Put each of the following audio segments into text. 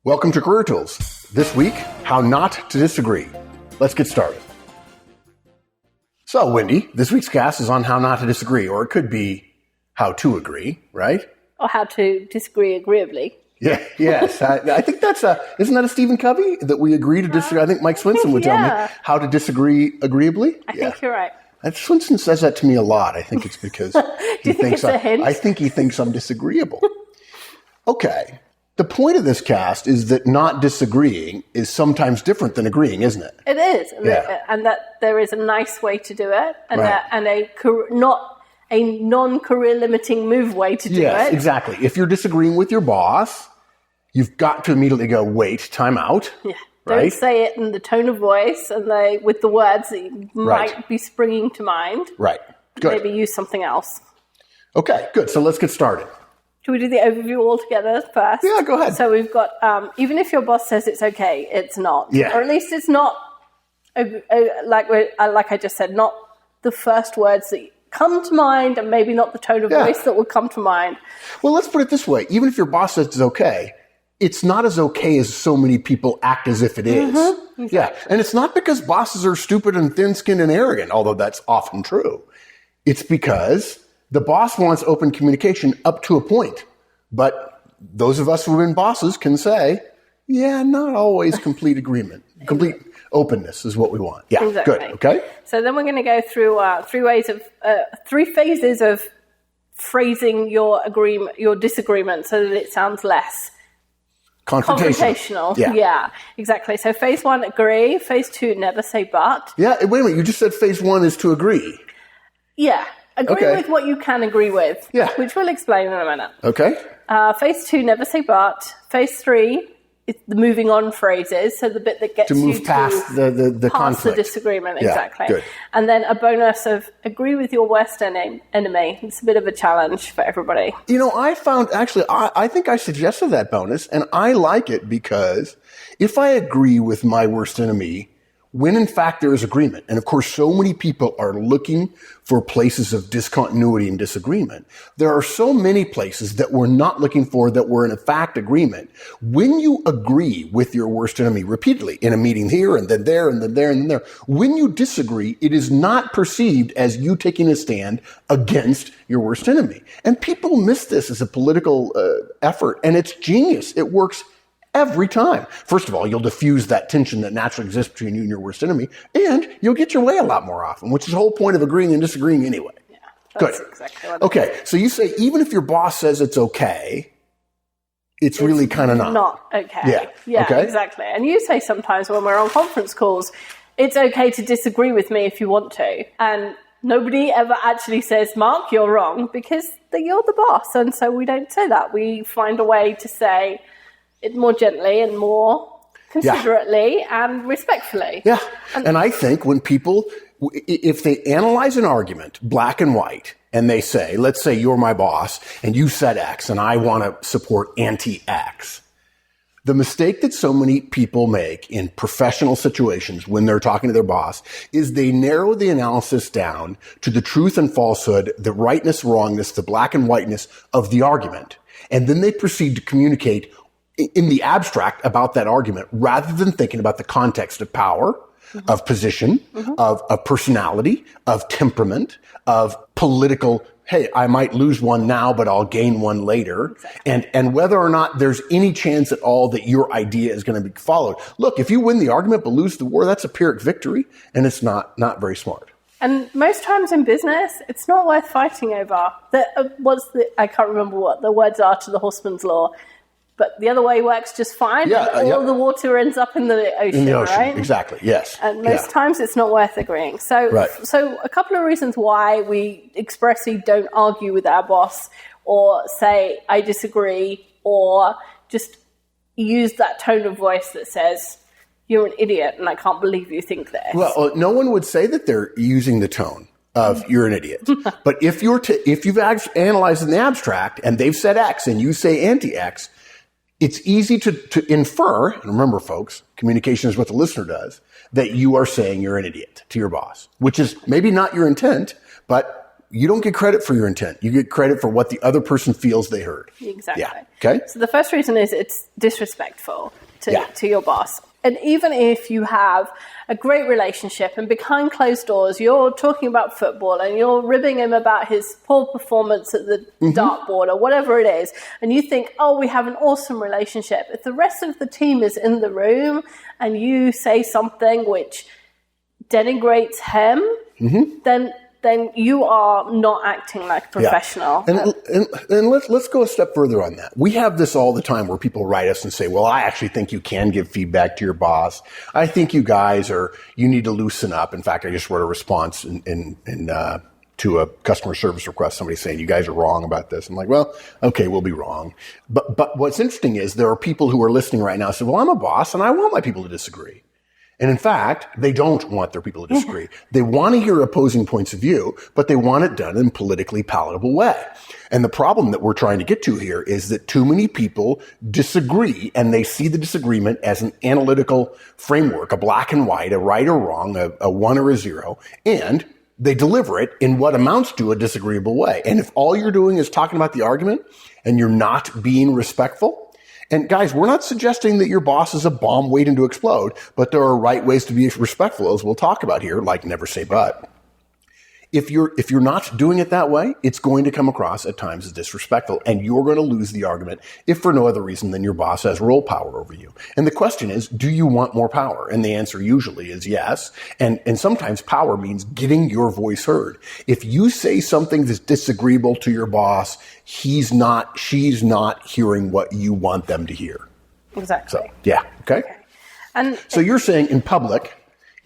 Welcome to Career Tools. This week, how not to disagree. Let's get started. So, Wendy, this week's cast is on how not to disagree, or it could be how to agree, right? Or how to disagree agreeably. Yeah, yes. I think isn't that a Stephen Covey, that we agree to disagree? I think Mike Swinson would tell me how to disagree agreeably. I think you're right. Swinson says that to me a lot. I think it's because he thinks a hint? I think he thinks I'm disagreeable. Okay. The point of this cast is that not disagreeing is sometimes different than agreeing, isn't it? It is. Yeah. And that there is a nice way to do it, and Right. not a non-career limiting move way to do it. Yes, exactly. If you're disagreeing with your boss, you've got to immediately go, wait, time out. Yeah. Right? Don't say it in the tone of voice and with the words that might be springing to mind. Right. Good. Maybe use something else. Okay, good. So let's get started. Should we do the overview all together first? Yeah, go ahead. So we've got, even if your boss says it's okay, it's not. Yeah. Or at least it's not, like I just said, not the first words that come to mind, and maybe not the tone of voice that would come to mind. Well, let's put it this way. Even if your boss says it's okay, it's not as okay as so many people act as if it is. Mm-hmm. Exactly. Yeah. And it's not because bosses are stupid and thin-skinned and arrogant, although that's often true. It's because the boss wants open communication up to a point. But those of us who have been bosses can say, yeah, not always complete agreement. Complete openness is what we want. Yeah, exactly. Good. Okay. So then we're going to go through three phases of phrasing your disagreement so that it sounds less confrontational. Yeah, exactly. So phase 1, agree. Phase 2, never say but. Yeah, wait a minute. You just said phase 1 is to agree. Yeah. Agree with what you can agree with. Yeah. Which we'll explain in a minute. Okay. Phase 2, never say but. Phase 3, it's the moving on phrases, so the bit that gets to move past the past conflict. the disagreement, Yeah, exactly. good. And then a bonus of agree with your worst enemy. It's a bit of a challenge for everybody. You know, I found, actually, I think I suggested that bonus, and I like it because if I agree with my worst enemy, when in fact there is agreement, and of course so many people are looking for places of discontinuity and disagreement, there are so many places that we're not looking for that we're in fact agreement. When you agree with your worst enemy repeatedly in a meeting here and then there and then there and then there, when you disagree, it is not perceived as you taking a stand against your worst enemy. And people miss this as a political effort, and it's genius. It works every time. First of all, you'll diffuse that tension that naturally exists between you and your worst enemy, and you'll get your way a lot more often, which is the whole point of agreeing and disagreeing anyway. Yeah, that's Good. Exactly what Okay, so you say even if your boss says it's okay, it's really kind of not. Not okay. Yeah, Okay. Exactly. And you say sometimes when we're on conference calls, it's okay to disagree with me if you want to. And nobody ever actually says, Mark, you're wrong, because you're the boss. And so we don't say that. We find a way to say it more gently and more considerately and respectfully. Yeah. And I think when people, if they analyze an argument, black and white, and they say, let's say you're my boss and you said X and I want to support anti-X. The mistake that so many people make in professional situations when they're talking to their boss is they narrow the analysis down to the truth and falsehood, the rightness, wrongness, the black and whiteness of the argument. And then they proceed to communicate in the abstract about that argument rather than thinking about the context of power, of position, of personality, of temperament, of political, hey, I might lose one now, but I'll gain one later. Exactly. And whether or not there's any chance at all that your idea is going to be followed. Look, if you win the argument but lose the war, that's a Pyrrhic victory, and it's not very smart. And most times in business, it's not worth fighting over. I can't remember what the words are to the Horseman's Law. But the other way works just fine. Yeah, and all the water ends up in the ocean, in the ocean, right? Exactly, yes. And most times it's not worth agreeing. So a couple of reasons why we expressly don't argue with our boss or say, I disagree, or just use that tone of voice that says, you're an idiot and I can't believe you think this. Well, no one would say that they're using the tone of you're an idiot. But if you've analyzed in the abstract and they've said X and you say anti-X, it's easy to infer, and remember folks, communication is what the listener does, that you are saying you're an idiot to your boss, which is maybe not your intent, but you don't get credit for your intent. You get credit for what the other person feels they heard. Exactly. Yeah. Okay. So the first reason is it's disrespectful to your boss. And even if you have a great relationship and behind closed doors, you're talking about football and you're ribbing him about his poor performance at the dartboard or whatever it is, and you think, oh, we have an awesome relationship. If the rest of the team is in the room and you say something which denigrates him, then you are not acting like a professional. Yeah. And let's go a step further on that. We have this all the time where people write us and say, well, I actually think you can give feedback to your boss. I think you guys you need to loosen up. In fact, I just wrote a response to a customer service request, somebody saying, you guys are wrong about this. I'm like, well, okay, we'll be wrong. But what's interesting is there are people who are listening right now and say, well, I'm a boss and I want my people to disagree. And in fact, they don't want their people to disagree. They want to hear opposing points of view, but they want it done in a politically palatable way. And the problem that we're trying to get to here is that too many people disagree, and they see the disagreement as an analytical framework, a black and white, a right or wrong, a 1 or a 0, and they deliver it in what amounts to a disagreeable way. And if all you're doing is talking about the argument and you're not being respectful, and guys, we're not suggesting that your boss is a bomb waiting to explode, but there are right ways to be respectful, as we'll talk about here, like never say but. If you're not doing it that way, it's going to come across at times as disrespectful, and you're going to lose the argument if for no other reason than your boss has role power over you. And the question is, do you want more power? And the answer usually is yes. And sometimes power means getting your voice heard. If you say something that's disagreeable to your boss, she's not hearing what you want them to hear. Exactly. So, yeah. Okay. And so you're saying in public,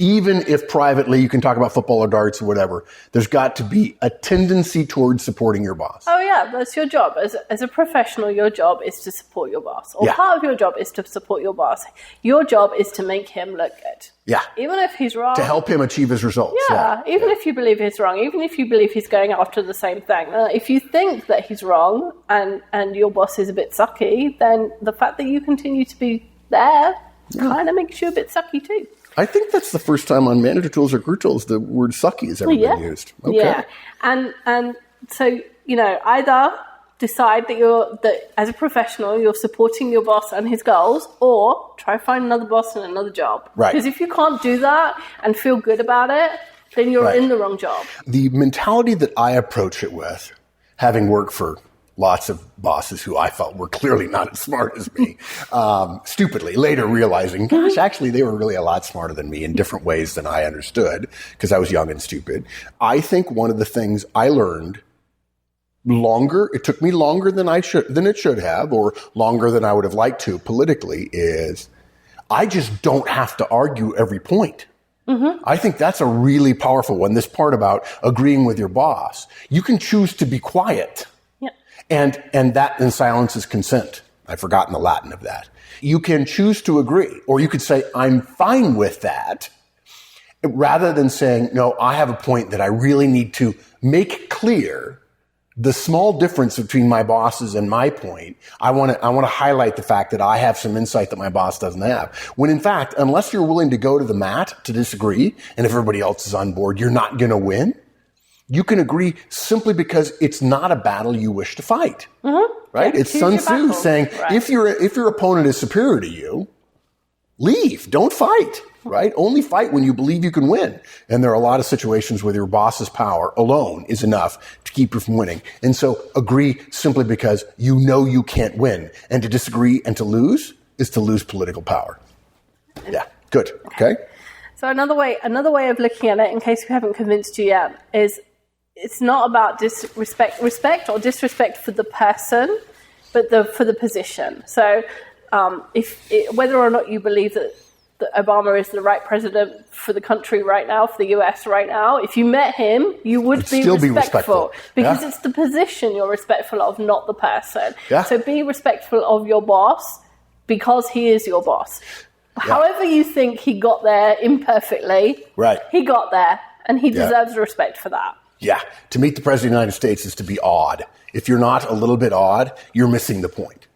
even if privately you can talk about football or darts or whatever, there's got to be a tendency towards supporting your boss. Oh, yeah, that's your job. As a professional, your job is to support your boss. Or part of your job is to support your boss. Your job is to make him look good. Yeah. Even if he's wrong. To help him achieve his results. Even if you believe he's wrong, even if you believe he's going after the same thing. If you think that he's wrong and your boss is a bit sucky, then the fact that you continue to be there kind of makes you a bit sucky too. I think that's the first time on Manager Tools or Crew Tools the word sucky has ever been used. Okay. Yeah. And so, either decide that as a professional, you're supporting your boss and his goals, or try to find another boss and another job. Right. Because if you can't do that and feel good about it, then you're in the wrong job. The mentality that I approach it with, having worked for lots of bosses who I felt were clearly not as smart as me, stupidly, later realizing, gosh, actually they were really a lot smarter than me in different ways than I understood because I was young and stupid. I think one of the things I learned it took me longer than it should have, or longer than I would have liked to politically, is I just don't have to argue every point. I think that's a really powerful one. This part about agreeing with your boss. You can choose to be quiet. And that in silence is consent. I've forgotten the Latin of that. You can choose to agree, or you could say, I'm fine with that, rather than saying, no, I have a point that I really need to make clear the small difference between my bosses and my point. I want to highlight the fact that I have some insight that my boss doesn't have. When in fact, unless you're willing to go to the mat to disagree, and if everybody else is on board, you're not going to win. You can agree simply because it's not a battle you wish to fight, right? Yeah, it's Sun Tzu saying, if your opponent is superior to you, leave, don't fight, right? Only fight when you believe you can win. And there are a lot of situations where your boss's power alone is enough to keep you from winning. And so agree simply because you know you can't win. And to disagree and to lose is to lose political power. Yeah, good, okay? So another way of looking at it, in case we haven't convinced you yet, is it's not about respect or disrespect for the person, but for the position. So whether or not you believe that Obama is the right president for the country right now, for the US right now, if you met him, you would be respectful. Because it's the position you're respectful of, not the person. Yeah. So be respectful of your boss because he is your boss. However you think he got there imperfectly, he got there, and he deserves respect for that. Yeah. To meet the President of the United States is to be odd. If you're not a little bit odd, you're missing the point.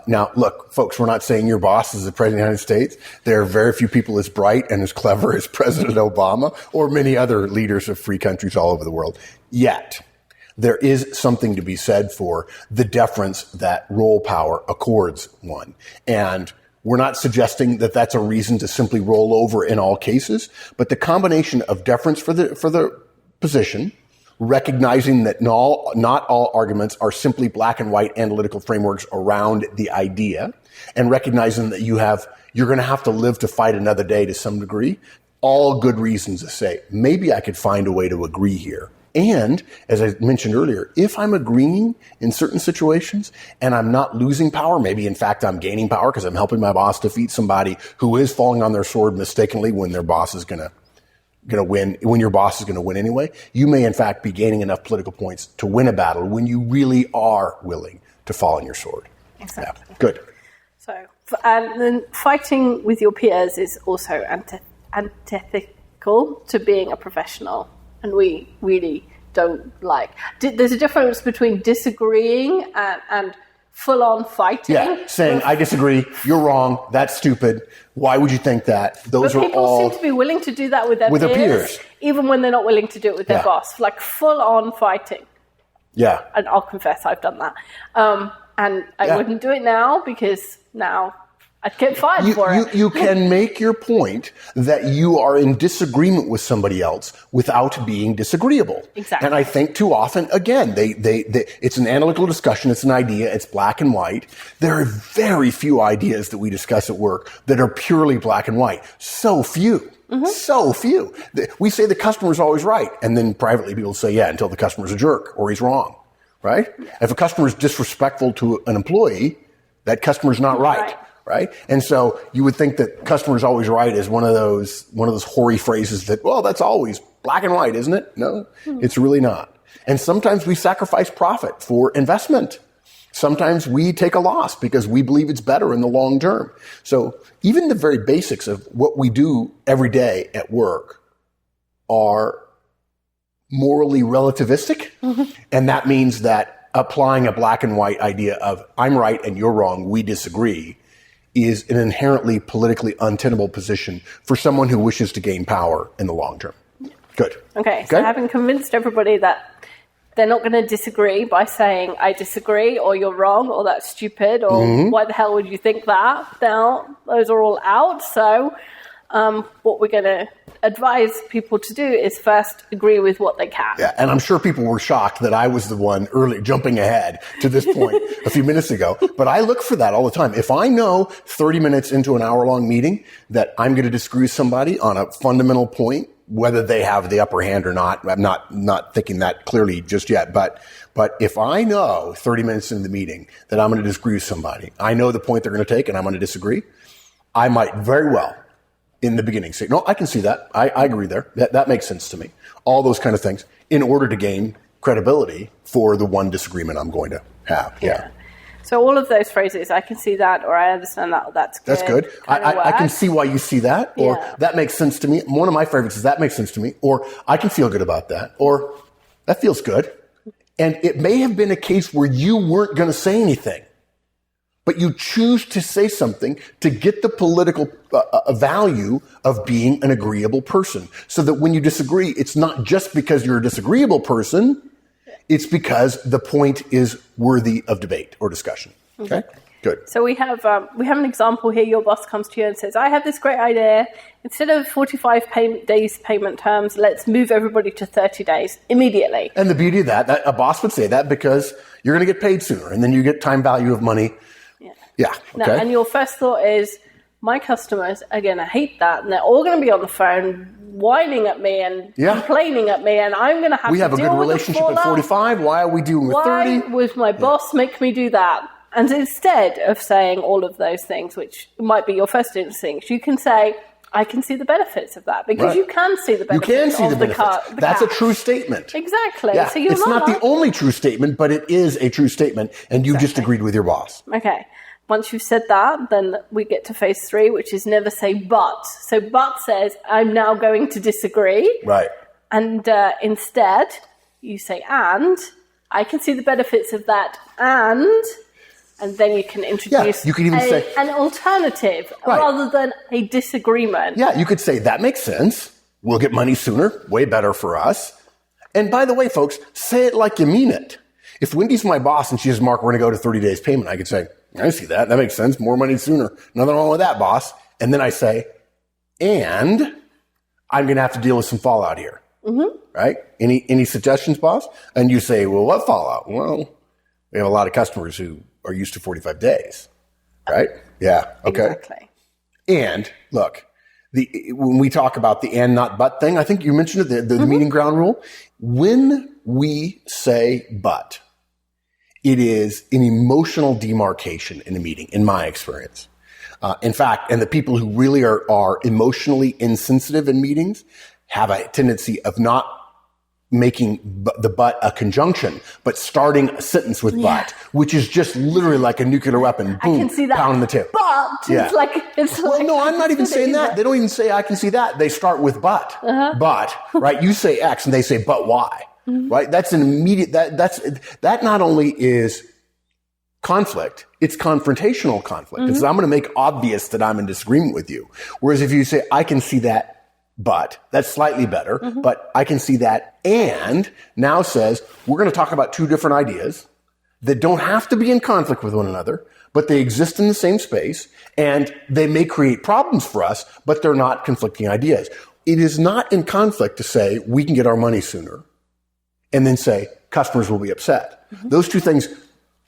Now, look, folks, we're not saying your boss is the president of the United States. There are very few people as bright and as clever as President Obama or many other leaders of free countries all over the world. Yet, there is something to be said for the deference that role power accords one. And we're not suggesting that that's a reason to simply roll over in all cases, but the combination of deference for the position, recognizing that not all arguments are simply black and white analytical frameworks around the idea, and recognizing that you're going to have to live to fight another day to some degree, all good reasons to say, maybe I could find a way to agree here. And, as I mentioned earlier, if I'm agreeing in certain situations and I'm not losing power, maybe in fact I'm gaining power because I'm helping my boss defeat somebody who is falling on their sword mistakenly when their boss is going to win, when your boss is going to win anyway, you may in fact be gaining enough political points to win a battle when you really are willing to fall on your sword. Exactly. Yeah. Good. So, and then fighting with your peers is also antithetical to being a professional. And we really don't like. There's a difference between disagreeing and full-on fighting. Yeah, saying, I disagree, you're wrong, that's stupid, why would you think that? Those are all... But people seem to be willing to do that with their peers, even when they're not willing to do it with their boss. Like full-on fighting. Yeah. And I'll confess, I've done that. And I wouldn't do it now because now I'd get fired for it. You can make your point that you are in disagreement with somebody else without being disagreeable. Exactly. And I think too often, again, it's an analytical discussion. It's an idea. It's black and white. There are very few ideas that we discuss at work that are purely black and white. So few. Mm-hmm. So few. We say the customer's always right. And then privately people say, yeah, until the customer's a jerk or he's wrong. Right? Yeah. If a customer is disrespectful to an employee, that customer's not right. Right? And so you would think that customer's always right is one of those hoary phrases that, well, that's always black and white, isn't it? No, it's really not. And sometimes we sacrifice profit for investment. Sometimes we take a loss because we believe it's better in the long term. So even the very basics of what we do every day at work are morally relativistic. Mm-hmm. And that means that applying a black and white idea of I'm right and you're wrong, we disagree, is an inherently politically untenable position for someone who wishes to gain power in the long term. Good. Okay, so having convinced everybody that they're not going to disagree by saying, I disagree, or you're wrong, or that's stupid, or why the hell would you think that? Now, those are all out, so what we're going to advise people to do is first agree with what they can. Yeah, and I'm sure people were shocked that I was the one early jumping ahead to this point a few minutes ago. But I look for that all the time. If I know 30 minutes into an hour-long meeting that I'm going to disagree with somebody on a fundamental point, whether they have the upper hand or not, I'm not thinking that clearly just yet. But if I know 30 minutes into the meeting that I'm going to disagree with somebody, I know the point they're going to take and I'm going to disagree, I might very well in the beginning say, no, I can see that. I agree there. That makes sense to me. All those kind of things in order to gain credibility for the one disagreement I'm going to have. Yeah. So all of those phrases, I can see that, or I understand that, or that's good. That's good. I can see why you see that, or that makes sense to me. One of my favorites is that makes sense to me, or I can feel good about that, or that feels good. And it may have been a case where you weren't going to say anything, but you choose to say something to get the political value of being an agreeable person. So that when you disagree, it's not just because you're a disagreeable person, it's because the point is worthy of debate or discussion. Okay? Good. So we have an example here. Your boss comes to you and says, I have this great idea. Instead of 45 days payment terms, let's move everybody to 30 days immediately. And the beauty of that a boss would say that because you're going to get paid sooner, and then you get time value of money. Yeah. Okay. Now, and your first thought is, my customers are going to hate that, and they're all going to be on the phone whining at me and complaining at me, and I'm going to have to deal with We have a good relationship at 45. Why are we dealing with 30? Why would my boss make me do that? And instead of saying all of those things, which might be your first instinct, you can say, I can see the benefits of that, because you can see the benefits. You can see the benefits. That's a true statement. Exactly. Yeah. So it's not the only true statement, but it is a true statement, and you just agreed with your boss. Okay. Once you've said that, then we get to phase 3, which is never say but. So but says, I'm now going to disagree. Right. And instead, you say and. I can see the benefits of that and And then you can introduce you could even say, an alternative Right. rather than a disagreement. Yeah, you could say, that makes sense. We'll get money sooner. Way better for us. And by the way, folks, say it like you mean it. If Wendy's my boss and she says, Mark, we're going to go to 30 days payment, I could say, I see that. That makes sense. More money sooner. Nothing wrong with that, boss. And then I say, and I'm going to have to deal with some fallout here. Mm-hmm. Right? Any suggestions, boss? And you say, well, what fallout? Well, we have a lot of customers who are used to 45 days. Right? Yeah. Okay. Exactly. And look, when we talk about the and not but thing, I think you mentioned it, the meeting ground rule. When we say but, it is an emotional demarcation in a meeting, in my experience. In fact, and the people who really are emotionally insensitive in meetings have a tendency of not making the but a conjunction, but starting a sentence with but, which is just literally like a nuclear weapon. Boom, I can see that. pound on the tip. But it's Well, like, no, I'm not even saying that. They don't even say I can see that. They start with but. But, right? You say X and they say but Y. Right? That's an immediate, that not only is conflict, it's confrontational conflict. It's, I'm going to make obvious that I'm in disagreement with you. Whereas if you say I can see that, but that's slightly better, but I can see that and now says we're going to talk about two different ideas that don't have to be in conflict with one another, but they exist in the same space and they may create problems for us, but they're not conflicting ideas. It is not in conflict to say we can get our money sooner and then say customers will be upset. Those two things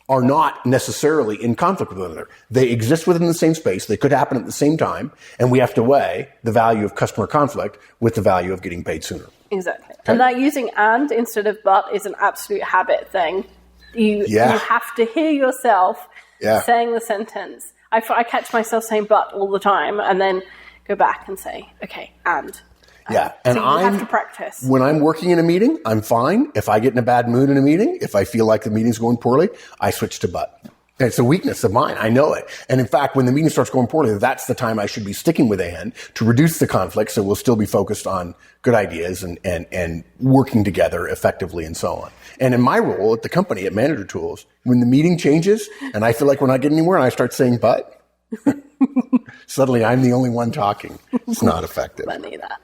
are not necessarily in conflict with one another. They exist within the same space. They could happen at the same time. And we have to weigh the value of customer conflict with the value of getting paid sooner. Exactly. Okay. And that using and instead of but is an absolute habit thing. You have to hear yourself saying the sentence. I catch myself saying but all the time and then go back and say, okay, and. Yeah, and so you have to practice. When I'm working in a meeting, I'm fine. If I get in a bad mood in a meeting, if I feel like the meeting's going poorly, I switch to but. And it's a weakness of mine. I know it. And in fact, when the meeting starts going poorly, that's the time I should be sticking with and to reduce the conflict so we'll still be focused on good ideas and working together effectively and so on. And in my role at the company at Manager Tools, when the meeting changes and I feel like we're not getting anywhere and I start saying but, suddenly I'm the only one talking. It's not effective. Funny that.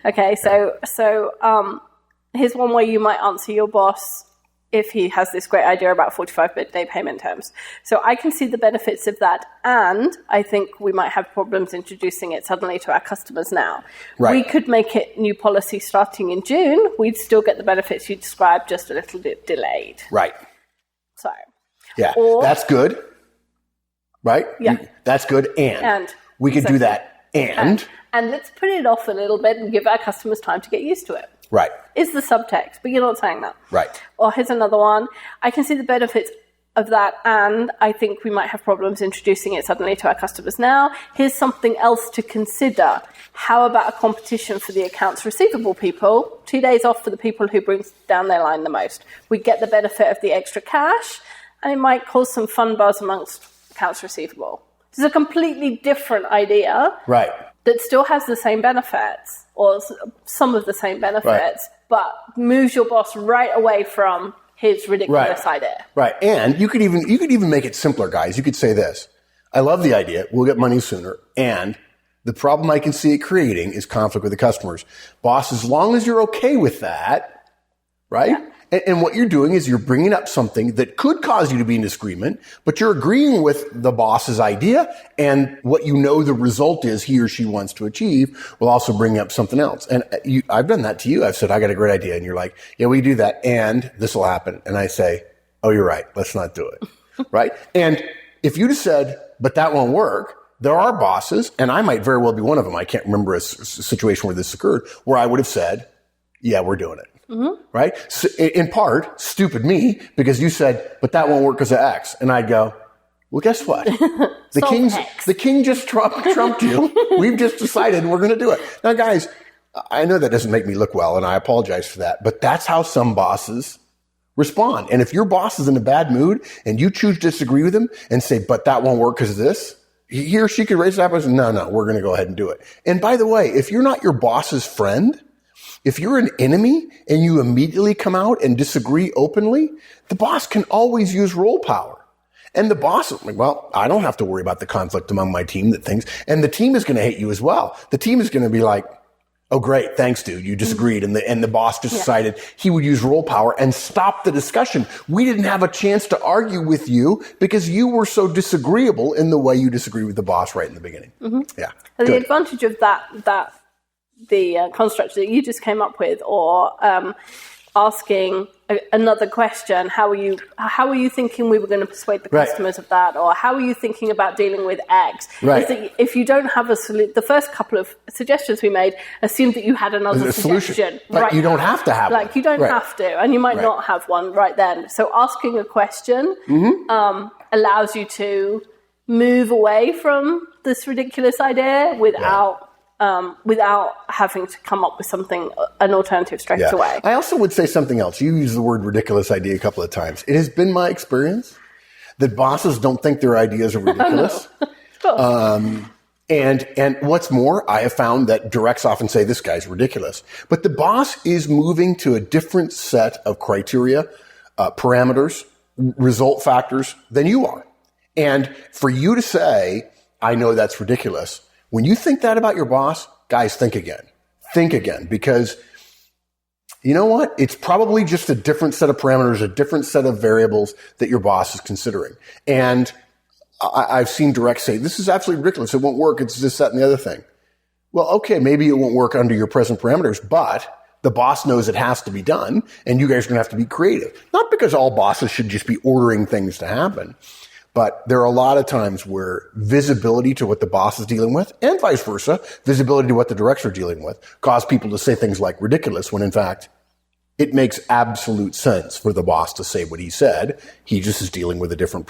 Okay, so here's one way you might answer your boss if he has this great idea about 45-day payment terms. So I can see the benefits of that, and I think we might have problems introducing it suddenly to our customers now. Right. We could make it new policy starting in June. We'd still get the benefits you described, just a little bit delayed. Right. So. Yeah, that's good. Right? Yeah. That's good. And we could do that. And let's put it off a little bit and give our customers time to get used to it. Right. Is the subtext, but you're not saying that. Right. Or here's another one. I can see the benefits of that, and I think we might have problems introducing it suddenly to our customers now. Here's something else to consider. How about a competition for the accounts receivable people? 2 days off for the people who bring down their line the most. We get the benefit of the extra cash, and it might cause some fun buzz amongst accounts receivable. This is a completely different idea. Right. That still has the same benefits, or some of the same benefits, but moves your boss right away from his ridiculous idea. Right. And you could even make it simpler, guys. You could say this. I love the idea. We'll get money sooner. And the problem I can see it creating is conflict with the customers. Boss, as long as you're okay with that, right? Yeah. And what you're doing is you're bringing up something that could cause you to be in disagreement, but you're agreeing with the boss's idea, and what you know the result is he or she wants to achieve will also bring up something else. And I've done that to you. I've said, I got a great idea. And you're like, yeah, we do that, and this will happen. And I say, oh, you're right. Let's not do it. Right? And if you'd have said, but that won't work, there are bosses, and I might very well be one of them. I can't remember a situation where this occurred, where I would have said, yeah, we're doing it. Mm-hmm. Right? So in part, stupid me, because you said, but that won't work because of X. And I'd go, well, guess what? The king just trumped you. We've just decided we're going to do it. Now, guys, I know that doesn't make me look well, and I apologize for that, but that's how some bosses respond. And if your boss is in a bad mood and you choose to disagree with him and say, but that won't work because of this, he or she could raise it up and say, no, we're going to go ahead and do it. And by the way, if you're not your boss's friend, if you're an enemy and you immediately come out and disagree openly, the boss can always use role power. And the boss is like, well, I don't have to worry about the conflict among my team that things, and the team is going to hate you as well. The team is going to be like, oh, great. Thanks, dude. You disagreed. And the boss just decided he would use role power and stop the discussion. We didn't have a chance to argue with you because you were so disagreeable in the way you disagree with the boss right in the beginning. Yeah. So the advantage of the construct that you just came up with, or asking another question, how are you thinking we were going to persuade the customers of that, or how are you thinking about dealing with X? Right. Is that if you don't have the first couple of suggestions we made assumed that you had another suggestion. But you don't have to have one. You don't have to, and you might not have one right then. So asking a question allows you to move away from this ridiculous idea without having to come up with an alternative straight away. I also would say something else. You used the word ridiculous idea a couple of times. It has been my experience that bosses don't think their ideas are ridiculous. And what's more, I have found that directs often say, this guy's ridiculous. But the boss is moving to a different set of criteria, parameters, result factors than you are. And for you to say, I know that's ridiculous, when you think that about your boss, guys, think again. Think again, because you know what? It's probably just a different set of parameters, a different set of variables that your boss is considering. And I've seen directs say, this is absolutely ridiculous. It won't work. It's this, that, and the other thing. Well, okay, maybe it won't work under your present parameters, but the boss knows it has to be done, and you guys are going to have to be creative. Not because all bosses should just be ordering things to happen, but there are a lot of times where visibility to what the boss is dealing with, and vice versa, visibility to what the directs are dealing with, cause people to say things like ridiculous, when in fact, it makes absolute sense for the boss to say what he said. He just is dealing with a different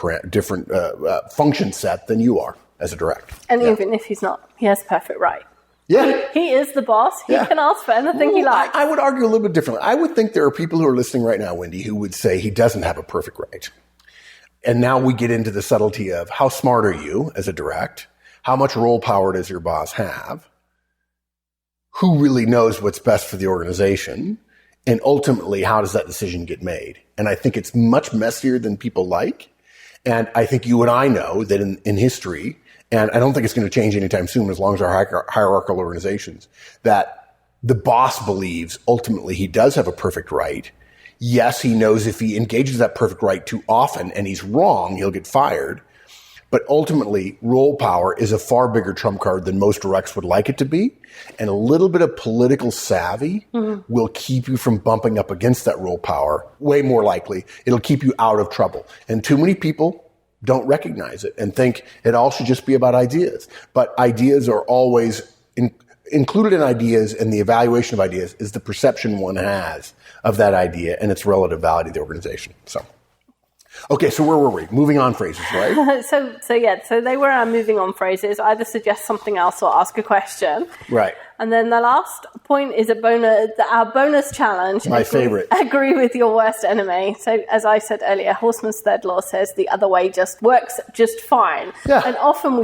function set than you are as a direct. And even if he's not, he has perfect right. Yeah. He is the boss. He can ask for anything he likes. I would argue a little bit differently. I would think there are people who are listening right now, Wendy, who would say he doesn't have a perfect right. And now we get into the subtlety of how smart are you as a direct? How much role power does your boss have? Who really knows what's best for the organization? And ultimately, how does that decision get made? And I think it's much messier than people like. And I think you and I know that in history, and I don't think it's going to change anytime soon as long as our hierarchical organizations, that the boss believes ultimately he does have a perfect right. Yes, he knows if he engages that perfect right too often and he's wrong, he'll get fired. But ultimately, role power is a far bigger trump card than most directs would like it to be. And a little bit of political savvy will keep you from bumping up against that role power. Way more likely, it'll keep you out of trouble. And too many people don't recognize it and think it all should just be about ideas. But ideas are always included in ideas, and the evaluation of ideas is the perception one has of that idea and its relative value to the organization. So, okay, so where were we? Moving on phrases, right? So they were our moving on phrases. Either suggest something else or ask a question. Right. And then the last point is our bonus challenge. My favorite. Agree with your worst enemy. So as I said earlier, Horstman's third law says the other way just works just fine. Yeah. And often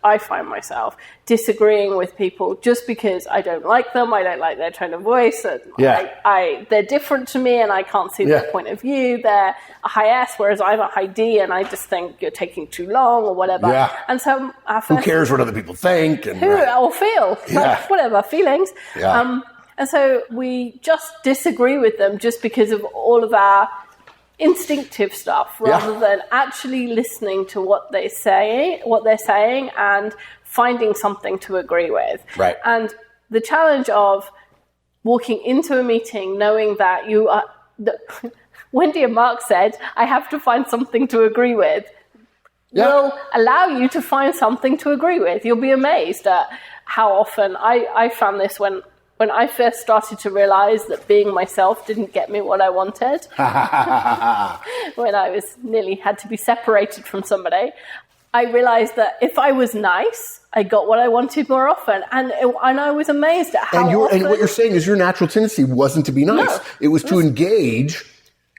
I find myself disagreeing with people just because I don't like them, I don't like their tone of voice, and they're different to me and I can't see their point of view. They're a high S, whereas I'm a high D, and I just think you're taking too long or whatever. Yeah. And so who cares what other people think? Or feel. Like, whatever, feelings. Yeah. And so we just disagree with them just because of all of our instinctive stuff rather than actually listening to what they're saying and finding something to agree with. Right. And the challenge of walking into a meeting knowing that you are Wendy and Mark said, I have to find something to agree with, will allow you to find something to agree with. You'll be amazed at how often I found this when I first started to realize that being myself didn't get me what I wanted, when I was nearly had to be separated from somebody, I realized that if I was nice, I got what I wanted more often. And I was amazed at how often... And what you're saying is your natural tendency wasn't to be nice. No, it was to engage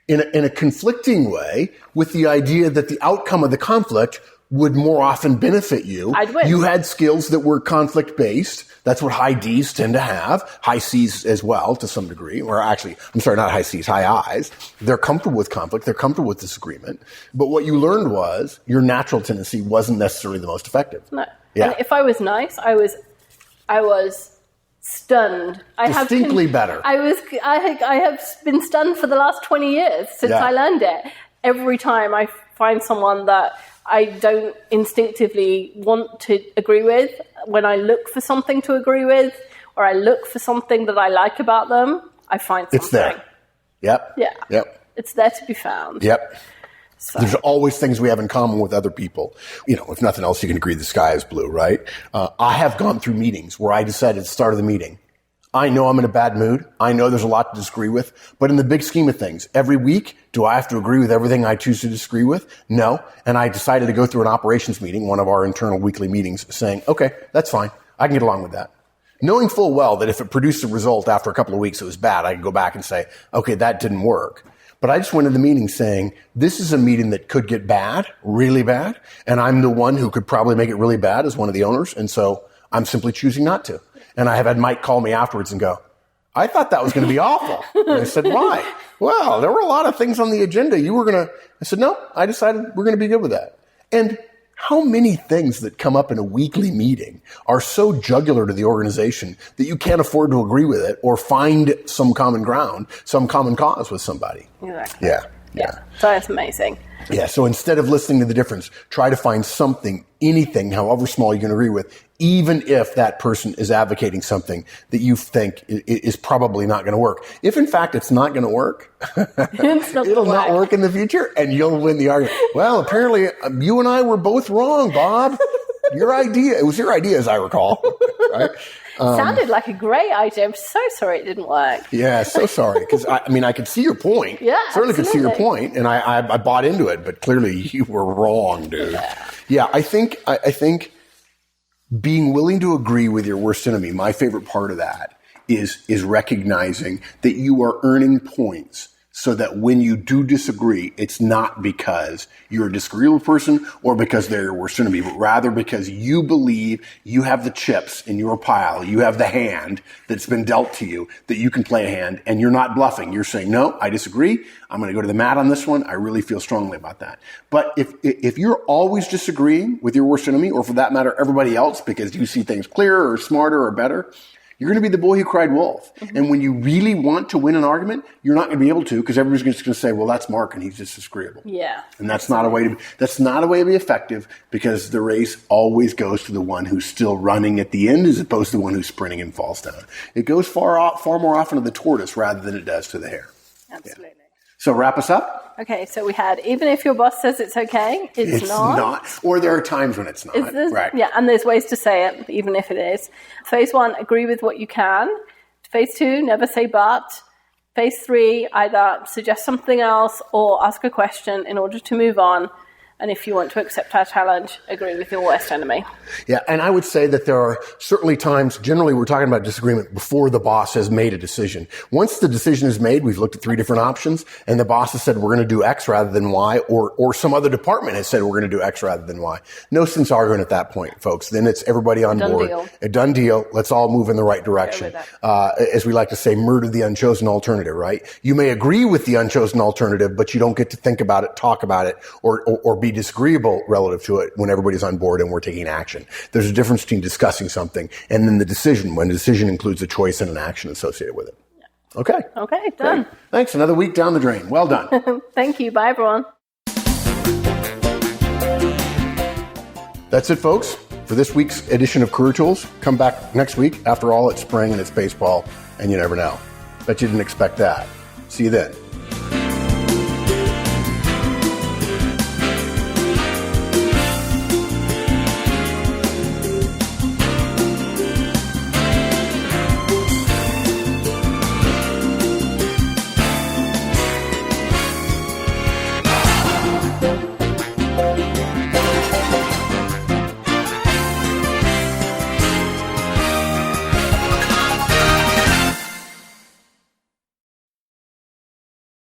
in a conflicting way with the idea that the outcome of the conflict would more often benefit you. I'd win. You had skills that were conflict-based. That's what high Ds tend to have. High Cs as well, to some degree. Or actually, I'm sorry, not high Cs, high Is. They're comfortable with conflict. They're comfortable with disagreement. But what you learned was your natural tendency wasn't necessarily the most effective. No. Yeah. And if I was nice, I was stunned. Distinctly better. I have been stunned for the last 20 years since I learned it. Every time I find someone that I don't instinctively want to agree with, when I look for something to agree with, or I look for something that I like about them, I find something. It's there. Yep. Yeah. Yep. It's there to be found. Yep. So. There's always things we have in common with other people. You know, if nothing else, you can agree the sky is blue, right? I have gone through meetings where I decided at the start of the meeting, I know I'm in a bad mood. I know there's a lot to disagree with. But in the big scheme of things, every week, do I have to agree with everything I choose to disagree with? No. And I decided to go through an operations meeting, one of our internal weekly meetings, saying, okay, that's fine. I can get along with that. Knowing full well that if it produced a result after a couple of weeks it was bad, I could go back and say, okay, that didn't work. But I just went to the meeting saying, this is a meeting that could get bad, really bad, and I'm the one who could probably make it really bad as one of the owners, and so I'm simply choosing not to. And I have had Mike call me afterwards and go, I thought that was going to be awful. And I said, why? Well, there were a lot of things on the agenda. I said, no, I decided we're going to be good with that. And how many things that come up in a weekly meeting are so jugular to the organization that you can't afford to agree with it or find some common ground, some common cause with somebody? Exactly. Yeah. So it's amazing. Yeah, so instead of listening to the difference, try to find something, anything, however small you can agree with, even if that person is advocating something that you think is probably not going to work. If in fact it's not going to work, it'll not work in the future and you'll win the argument. Well, apparently you and I were both wrong, Bob. It was your idea as I recall. Right? Sounded like a great idea. I'm so sorry it didn't work. Yeah, so sorry. Because, I could see your point. Yeah, certainly absolutely. could see your point, and I bought into it, but clearly you were wrong, dude. Yeah, I think being willing to agree with your worst enemy, my favorite part of that is recognizing that you are earning points so that when you do disagree, it's not because you're a disagreeable person or because they're your worst enemy, but rather because you believe you have the chips in your pile, you have the hand that's been dealt to you, that you can play a hand, and you're not bluffing. You're saying, no, I disagree. I'm going to go to the mat on this one. I really feel strongly about that. But if you're always disagreeing with your worst enemy, or for that matter, everybody else, because you see things clearer or smarter or better, you're going to be the boy who cried wolf. Mm-hmm. And when you really want to win an argument, you're not going to be able to, because everybody's just going to say, well, that's Mark and he's just disagreeable. Yeah. And that's not a way to be effective, because the race always goes to the one who's still running at the end as opposed to the one who's sprinting and falls down. It goes far more often to the tortoise rather than it does to the hare. Absolutely. Yeah. So wrap us up. Okay, so we had, even if your boss says it's okay, it's not. Or there are times when it's not. Right. Yeah, and there's ways to say it, even if it is. Phase 1, agree with what you can. Phase 2, never say but. Phase 3, either suggest something else or ask a question in order to move on. And if you want to accept our challenge, agree with your worst enemy. Yeah, and I would say that there are certainly times, generally we're talking about disagreement before the boss has made a decision. Once the decision is made, we've looked at 3 different options, and the boss has said we're going to do X rather than Y, or some other department has said we're going to do X rather than Y. No sense arguing at that point, folks. Then it's everybody on board. Deal. A done deal. Let's all move in the right direction. As we like to say, murder the unchosen alternative, right? You may agree with the unchosen alternative, but you don't get to think about it, talk about it, or be disagreeable relative to it when everybody's on board and we're taking action. There's a difference between discussing something and then the decision, when the decision includes a choice and an action associated with it. Okay. Okay, done. Great. Thanks. Another week down the drain. Well done. Thank you. Bye, everyone. That's it, folks, for this week's edition of Career Tools. Come back next week. After all, it's spring and it's baseball, and you never know. Bet you didn't expect that. See you then.